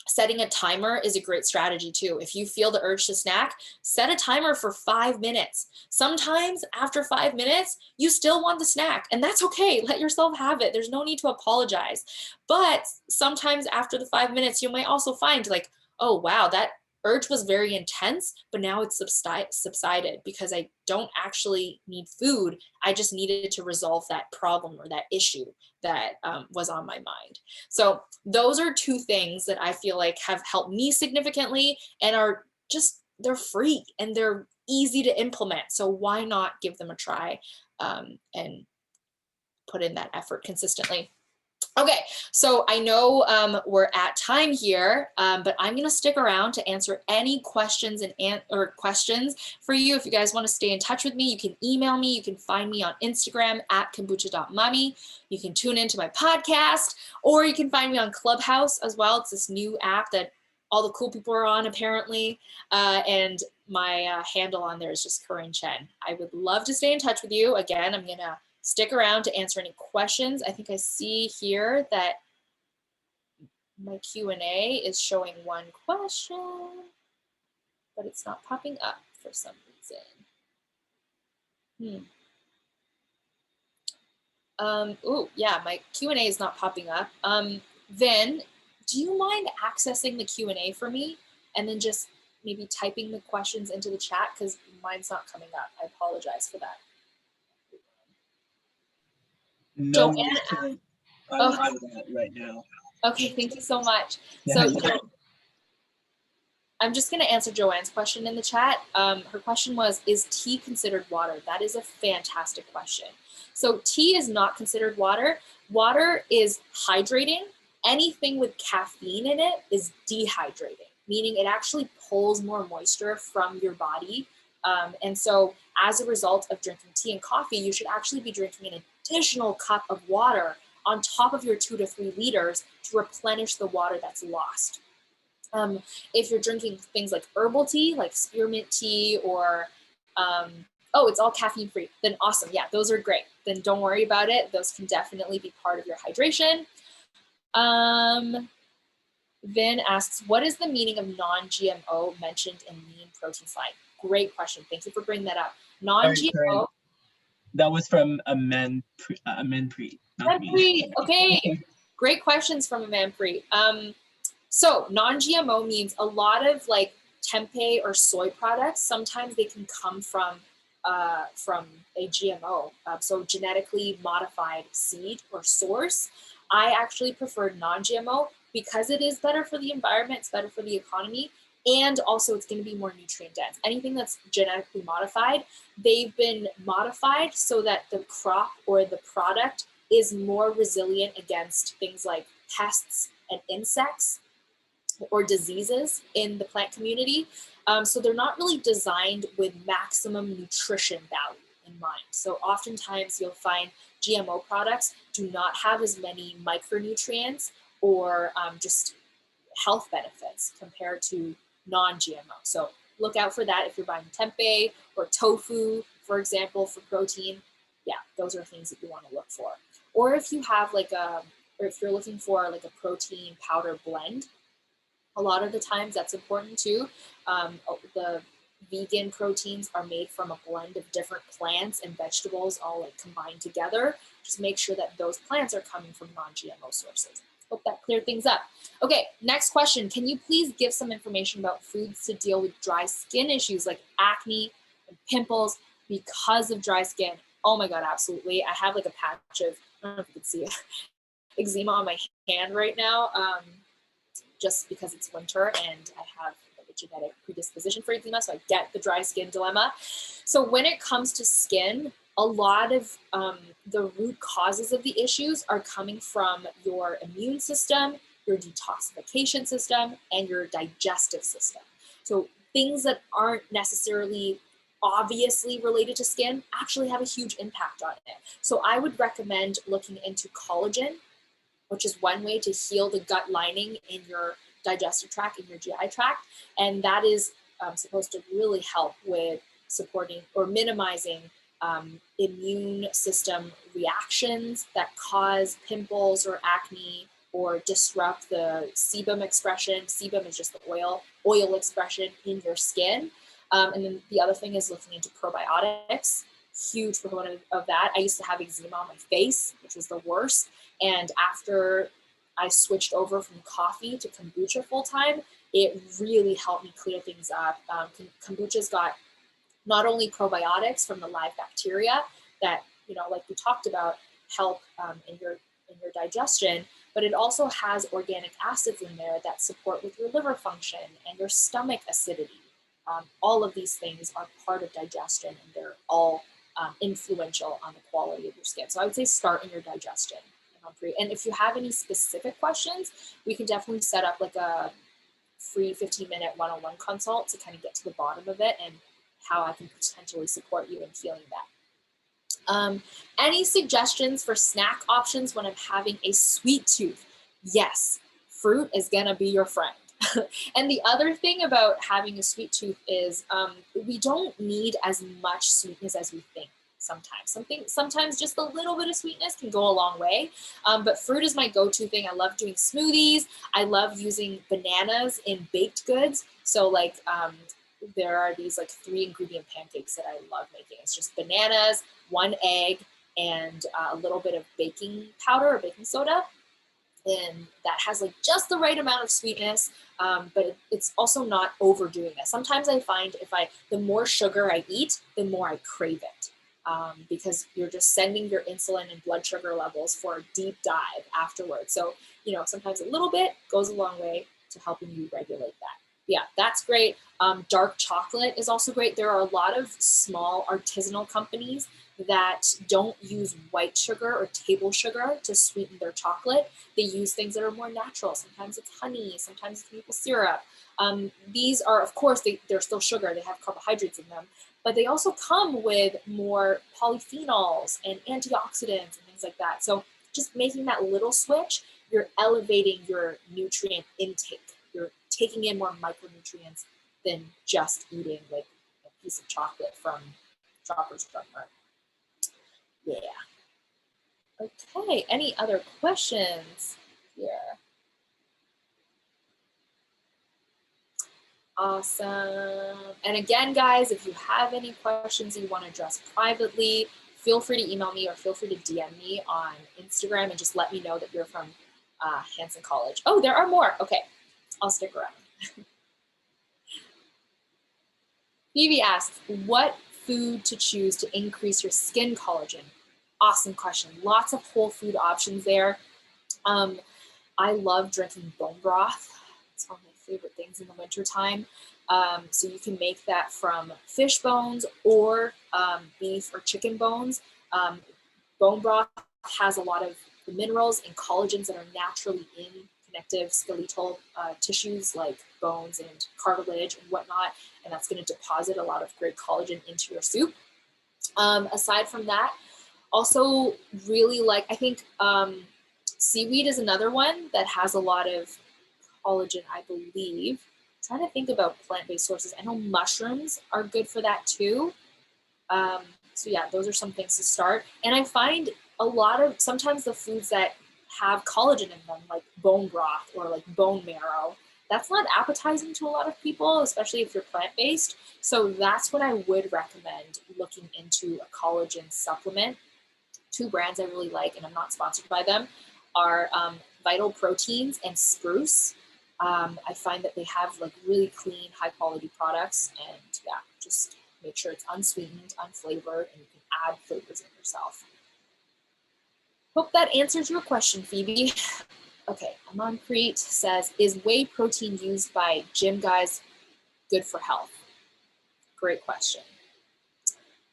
setting a timer is a great strategy too. If you feel the urge to snack, set a timer for 5 minutes. Sometimes after 5 minutes, you still want the snack, and that's okay. Let yourself have it. There's no need to apologize. But sometimes after the 5 minutes, you might also find like, oh, wow, that urge was very intense, but now it's subsided because I don't actually need food. I just needed to resolve that problem or that issue that was on my mind. So those are two things that I feel like have helped me significantly and are just, they're free and they're easy to implement. So why not give them a try and put in that effort consistently? Okay, so I know we're at time here, but I'm going to stick around to answer any questions or questions for you. If you guys want to stay in touch with me, you can email me. You can find me on Instagram at kombucha.mommy. You can tune into my podcast, or you can find me on Clubhouse as well. It's this new app that all the cool people are on apparently, and my handle on there is just Keren Chen. I would love to stay in touch with you. Again, I'm going to stick around to answer any questions. I think I see here that my Q&A is showing one question, but it's not popping up for some reason. Oh, yeah, my Q&A is not popping up. Vin, do you mind accessing the Q&A for me and then just maybe typing the questions into the chat, because mine's not coming up. I apologize for that. No, Joanne, I'm on that right now. Okay, thank you so much. So I'm just going to answer Joanne's question in the chat. Her question was, is tea considered water? That is a fantastic question. So tea is not considered water. Water is hydrating. Anything with caffeine in it is dehydrating, meaning it actually pulls more moisture from your body. And so as a result of drinking tea and coffee, you should actually be drinking an additional cup of water on top of your 2 to 3 liters to replenish the water that's lost. If you're drinking things like herbal tea, like spearmint tea, or oh, it's all caffeine free, then awesome. Yeah, those are great. Then don't worry about it. Those can definitely be part of your hydration. Vin asks, what is the meaning of non-GMO mentioned in lean protein slide? Great question. Thank you for bringing that up. Non-GMO. That was from a Manpreet. Manpreet, okay. Great questions from a Manpreet. So non-GMO means a lot of like tempeh or soy products. Sometimes they can come from a GMO, so genetically modified seed or source. I actually prefer non-GMO because it is better for the environment, it's better for the economy, and also it's going to be more nutrient dense. Anything that's genetically modified, they've been modified so that the crop or the product is more resilient against things like pests and insects. or diseases in the plant community. So they're not really designed with maximum nutrition value in mind. So oftentimes you'll find GMO products do not have as many micronutrients or just health benefits compared to non-GMO. So look out for that if you're buying tempeh or tofu, for example, for protein. Yeah, those are things that you want to look for. Or if you have like or if you're looking for like a protein powder blend, a lot of the times that's important too. The vegan proteins are made from a blend of different plants and vegetables all like combined together. Just make sure that those plants are coming from non-GMO sources. Hope that cleared things up. Okay, next question. Can you please give some information about foods to deal with dry skin issues like acne and pimples because of dry skin? Oh my God, absolutely. I have like a patch of, I don't know if you can see it, eczema on my hand right now, just because it's winter and I have a genetic predisposition for eczema, so I get the dry skin dilemma. So when it comes to skin, a lot of the root causes of the issues are coming from your immune system, your detoxification system, and your digestive system. So things that aren't necessarily obviously related to skin actually have a huge impact on it. So I would recommend looking into collagen, which is one way to heal the gut lining in your digestive tract, in your GI tract. And that is supposed to really help with supporting or minimizing immune system reactions that cause pimples or acne or disrupt the sebum expression. Sebum is just the oil expression in your skin. And then the other thing is looking into probiotics. Huge proponent of that. I used to have eczema on my face, which was the worst. And after I switched over from coffee to kombucha full time, it really helped me clear things up. Kombucha's got not only probiotics from the live bacteria that, you know, like we talked about, help in your digestion, but it also has organic acids in there that support with your liver function and your stomach acidity. All of these things are part of digestion, and they're all influential on the quality of your skin. So I would say start in your digestion. And if you have any specific questions, we can definitely set up like a free 15-minute one-on-one consult to kind of get to the bottom of it and how I can potentially support you in healing that. Any suggestions for snack options when I'm having a sweet tooth? Yes, fruit is gonna be your friend. And the other thing about having a sweet tooth is we don't need as much sweetness as we think. Sometimes just a little bit of sweetness can go a long way. But fruit is my go-to thing. I love doing smoothies. I love using bananas in baked goods. So like there are these like 3-ingredient pancakes that I love making. It's just bananas, 1 egg, and a little bit of baking powder or baking soda. And that has like just the right amount of sweetness, but it's also not overdoing it. Sometimes I find the more sugar I eat, the more I crave it. Because you're just sending your insulin and blood sugar levels for a deep dive afterwards. So, you know, sometimes a little bit goes a long way to helping you regulate that. Yeah, that's great. Dark chocolate is also great. There are a lot of small artisanal companies that don't use white sugar or table sugar to sweeten their chocolate. They use things that are more natural. Sometimes it's honey, sometimes it's maple syrup. These are, of course, they're still sugar. They have carbohydrates in them. But they also come with more polyphenols and antioxidants and things like that. So just making that little switch, you're elevating your nutrient intake. You're taking in more micronutrients than just eating like a piece of chocolate from Shoppers Drug Mart. Yeah. Okay, any other questions here? Awesome. And again, guys, if you have any questions you want to address privately, feel free to email me or feel free to DM me on Instagram and just let me know that you're from Hanson College. Oh, there are more. Okay, I'll stick around. Phoebe asks, what food to choose to increase your skin collagen? Awesome question. Lots of whole food options there. I love drinking bone broth. It's one of my favorite things in the wintertime. So you can make that from fish bones or beef or chicken bones. Bone broth has a lot of the minerals and collagens that are naturally in connective skeletal tissues like bones and cartilage and whatnot, and that's going to deposit a lot of great collagen into your soup. Aside from that, also really like, I think seaweed is another one that has a lot of collagen, I believe. I'm trying to think about plant-based sources. I know mushrooms are good for that too. So yeah, those are some things to start. And I find sometimes the foods that have collagen in them, like bone broth or like bone marrow, that's not appetizing to a lot of people, especially if you're plant-based. So that's what I would recommend looking into a collagen supplement. Two brands I really like, and I'm not sponsored by them, are Vital Proteins and Spruce. I find that they have like really clean, high quality products, and yeah, just make sure it's unsweetened, unflavored, and you can add flavors in yourself. Hope that answers your question, Phoebe. Okay, Amanpreet says, is whey protein used by gym guys good for health? Great question.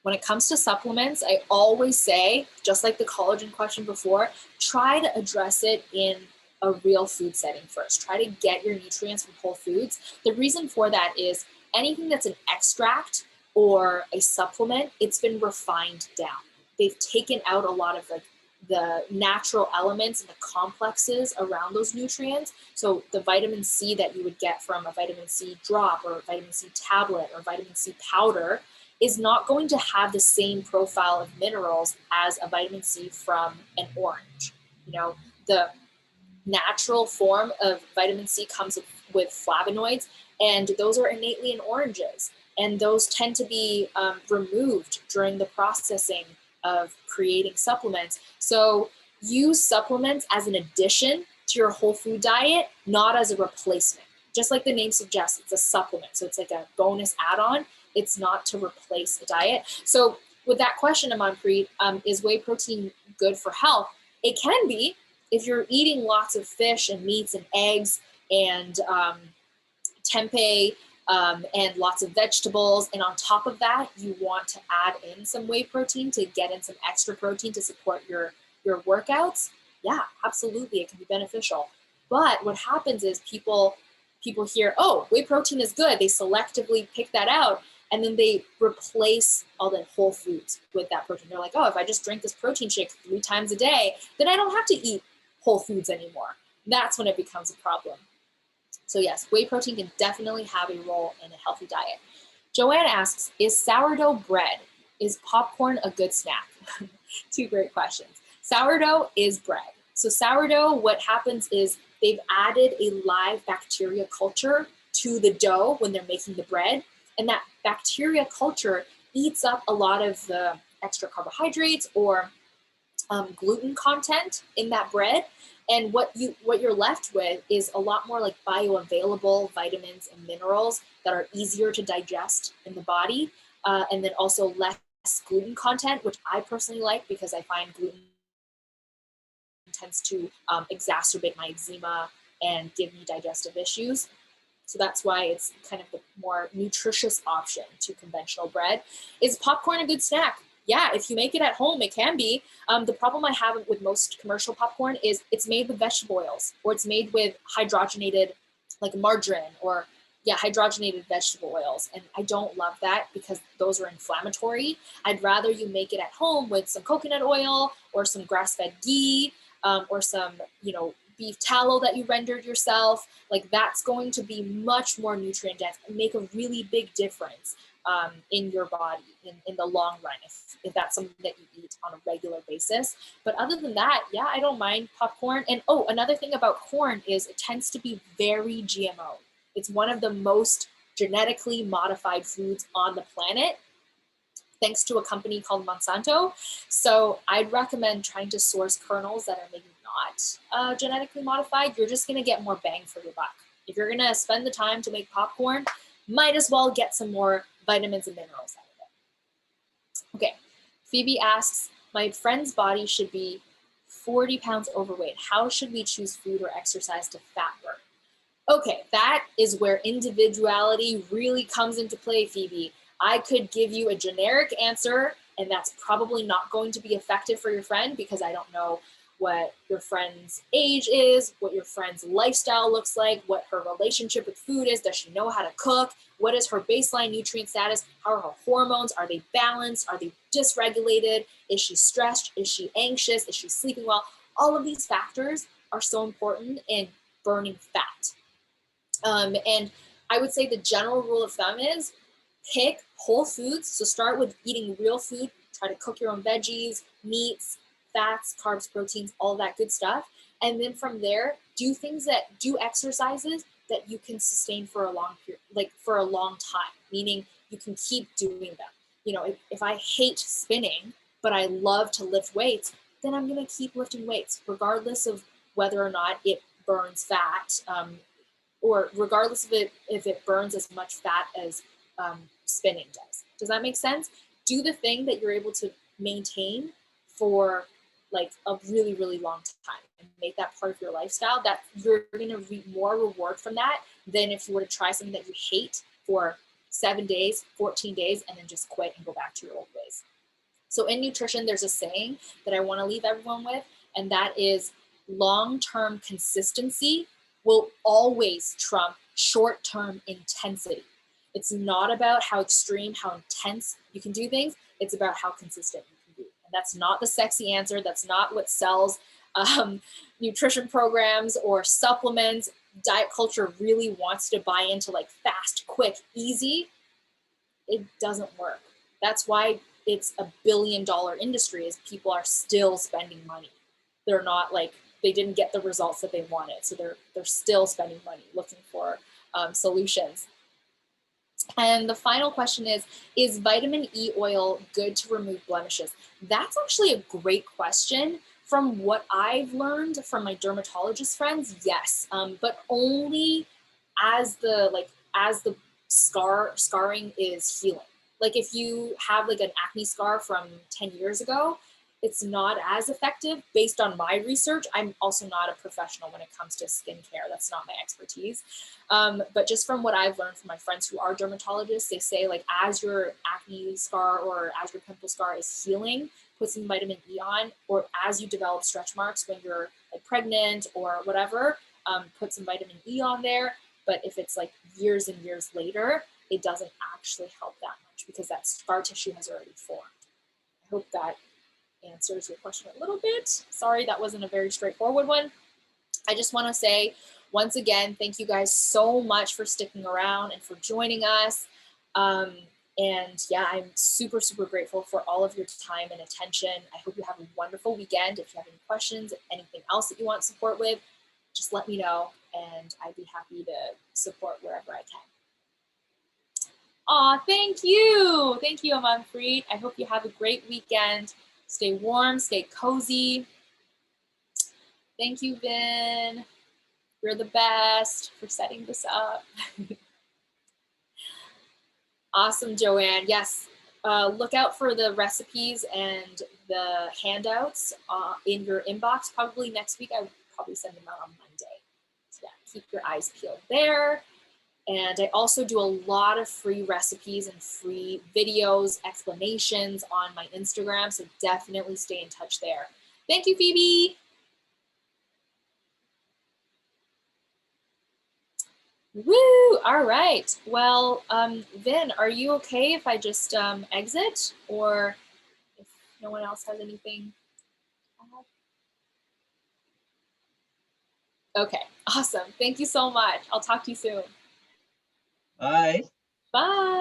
When it comes to supplements, I always say, just like the collagen question before, try to address it in a real food setting first. Try to get your nutrients from whole foods. The reason for that is anything that's an extract or a supplement, it's been refined down. They've taken out a lot of the natural elements and the complexes around those nutrients. So the vitamin C that you would get from a vitamin C drop or a vitamin C tablet or vitamin C powder is not going to have the same profile of minerals as a vitamin C from an orange. You know, the natural form of vitamin C comes with flavonoids, and those are innately in oranges. And those tend to be removed during the processing of creating supplements. So use supplements as an addition to your whole food diet, not as a replacement. Just like the name suggests, it's a supplement. So it's like a bonus add-on. It's not to replace a diet. So with that question, Amanpreet, is whey protein good for health? It can be if you're eating lots of fish and meats and eggs and tempeh and lots of vegetables. And on top of that, you want to add in some whey protein to get in some extra protein to support your workouts. Yeah, absolutely. It can be beneficial. But what happens is people hear, oh, whey protein is good. They selectively pick that out. And then they replace all the whole foods with that protein. They're like, oh, if I just drink this protein shake 3 times a day, then I don't have to eat whole foods anymore. That's when it becomes a problem. So yes, whey protein can definitely have a role in a healthy diet. Joanne asks, is sourdough bread, is popcorn a good snack? 2 great questions. Sourdough is bread. So sourdough, what happens is they've added a live bacteria culture to the dough when they're making the bread. And that bacteria culture eats up a lot of the extra carbohydrates or gluten content in that bread. And what you're left with is a lot more like bioavailable vitamins and minerals that are easier to digest in the body. And then also less gluten content, which I personally like because I find gluten tends to exacerbate my eczema and give me digestive issues. So that's why it's kind of the more nutritious option to conventional bread. Is popcorn a good snack? Yeah, if you make it at home, it can be. The problem I have with most commercial popcorn is it's made with vegetable oils, or it's made with hydrogenated, like margarine, or hydrogenated vegetable oils. And I don't love that because those are inflammatory. I'd rather you make it at home with some coconut oil or some grass-fed ghee or some, beef tallow that you rendered yourself. Like that's going to be much more nutrient dense and make a really big difference in your body in the long run, if that's something that you eat on a regular basis. But other than that, yeah, I don't mind popcorn. And another thing about corn is it tends to be very GMO. It's one of the most genetically modified foods on the planet, thanks to a company called Monsanto. So I'd recommend trying to source kernels that are maybe not genetically modified. You're just gonna get more bang for your buck. If you're gonna spend the time to make popcorn, might as well get some more vitamins and minerals out of it. Okay, Phoebe asks, my friend's body should be 40 pounds overweight. How should we choose food or exercise to fat burn? Okay, that is where individuality really comes into play, Phoebe. I could give you a generic answer, and that's probably not going to be effective for your friend because I don't know what your friend's age is, what your friend's lifestyle looks like, what her relationship with food is. Does she know how to cook? What is her baseline nutrient status? How are her hormones? Are they balanced? Are they dysregulated? Is she stressed? Is she anxious? Is she sleeping well? All of these factors are so important in burning fat. And I would say the general rule of thumb is pick whole foods. So start with eating real food. Try to cook your own veggies, meats, fats, carbs, proteins, all that good stuff. And then from there, do exercises that you can sustain for a long period, like for a long time, meaning you can keep doing them. You know, if I hate spinning, but I love to lift weights, then I'm going to keep lifting weights, regardless of whether or not it burns fat, or regardless of if it burns as much fat as spinning does. Does that make sense? Do the thing that you're able to maintain for like a really, really long time and make that part of your lifestyle. That you're going to reap more reward from that than if you were to try something that you hate for 7 days, 14 days, and then just quit and go back to your old ways. So in nutrition, there's a saying that I want to leave everyone with, and that is long-term consistency will always trump short-term intensity. It's not about how extreme, how intense you can do things. It's about how consistent you can be. And that's not the sexy answer. That's not what sells nutrition programs or supplements. Diet culture really wants to buy into like fast, quick, easy. It doesn't work. That's why it's a billion-dollar industry, is people are still spending money. They're not like, they didn't get the results that they wanted. So they're still spending money looking for solutions. And the final question is vitamin E oil good to remove blemishes? That's actually a great question. From what I've learned from my dermatologist friends, yes, but only as the scarring is healing. Like if you have like an acne scar from 10 years ago, it's not as effective based on my research. I'm also not a professional when it comes to skincare. That's not my expertise. But just from what I've learned from my friends who are dermatologists, they say like as your acne scar or as your pimple scar is healing, put some vitamin E on, or as you develop stretch marks when you're like pregnant or whatever, put some vitamin E on there. But if it's like years and years later, it doesn't actually help that much because that scar tissue has already formed. I hope that answers your question a little bit. Sorry, that wasn't a very straightforward one. I just want to say once again, thank you guys so much for sticking around and for joining us. And yeah, I'm super, super grateful for all of your time and attention. I hope you have a wonderful weekend. If you have any questions, anything else that you want support with, just let me know and I'd be happy to support wherever I can. Aw, thank you. Thank you, Amanpreet. I hope you have a great weekend. Stay warm, stay cozy. Thank you, Vin. You're the best for setting this up. Awesome, Joanne. Yes, look out for the recipes and the handouts in your inbox. Probably next week. I would probably send them out on Monday. So yeah, keep your eyes peeled there. And I also do a lot of free recipes and free videos, explanations on my Instagram. So definitely stay in touch there. Thank you, Phoebe. Woo! All right. Well, Vin, are you okay if I just exit, or if no one else has anything? Okay, awesome. Thank you so much. I'll talk to you soon. Bye. Bye.